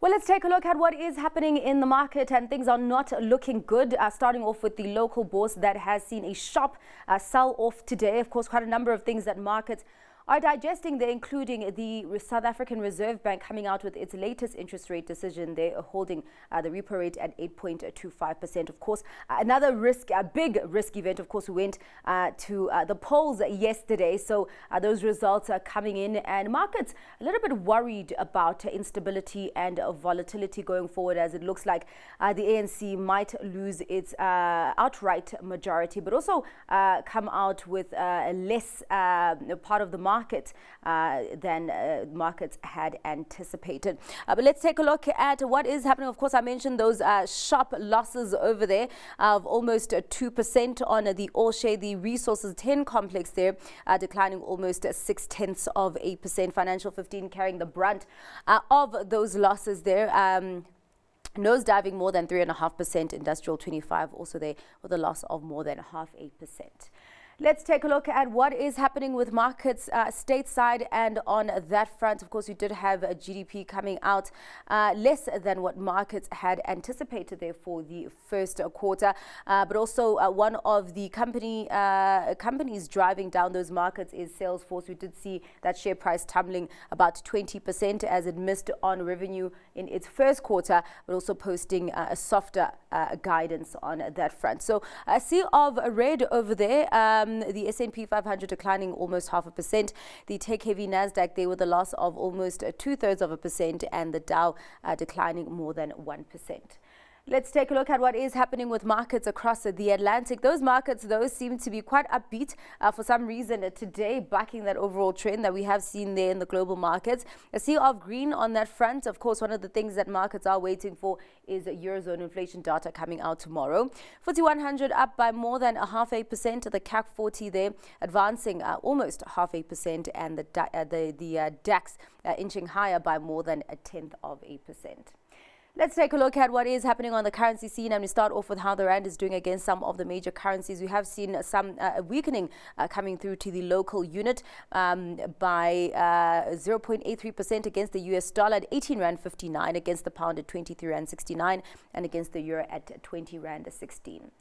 Well, let's take a look at what is happening in the market, and things are not looking good. Starting off with the local bourse that has seen a sharp sell-off today. Of course, quite a number of things that markets are digesting there, including the South African Reserve Bank coming out with its latest interest rate decision. They are holding the repo rate at 8.25%. Of course, another big risk event, of course, we went to the polls yesterday. So those results are coming in, and markets a little bit worried about instability and volatility going forward, as it looks like the ANC might lose its outright majority, but also come out with a less part of the market than markets had anticipated. But let's take a look at what is happening. Of course, I mentioned those sharp losses over there of almost 2% on the All Share, the Resources 10 complex there, declining almost 0.6%. Financial 15 carrying the brunt of those losses there. Nosediving more than 3.5%. Industrial 25 also there with a loss of more than 0.5%. Let's take a look at what is happening with markets stateside, and on that front, of course, we did have a GDP coming out less than what markets had anticipated there for the first quarter, but also one of the companies driving down those markets is Salesforce. We did see that share price tumbling about 20% as it missed on revenue in its first quarter, but also posting a softer guidance on that front. So a sea of red over there. The S&P 500 declining almost 0.5%. The tech-heavy Nasdaq there with a loss of almost 0.2%, and the Dow declining more than 1%. Let's take a look at what is happening with markets across the Atlantic. Those markets, though, seem to be quite upbeat for some reason today, backing that overall trend that we have seen there in the global markets. A sea of green on that front. Of course, one of the things that markets are waiting for is Eurozone inflation data coming out tomorrow. FTSE 100 up by more than 0.5%. The CAC 40 there advancing almost 0.5%, and the DAX inching higher by more than 0.1%. Let's take a look at what is happening on the currency scene, and we start off with how the rand is doing against some of the major currencies. We have seen some weakening coming through to the local unit by 0.83% against the US dollar at 18 Rand 59, against the pound at 23 Rand 69, and against the euro at 20 Rand 16.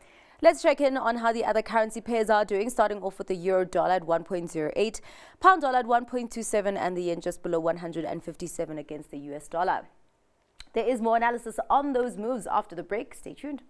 Let's check in on how the other currency pairs are doing, starting off with the euro dollar at 1.08, pound dollar at 1.27, and the yen just below 157 against the US dollar. There is more analysis on those moves after the break. Stay tuned.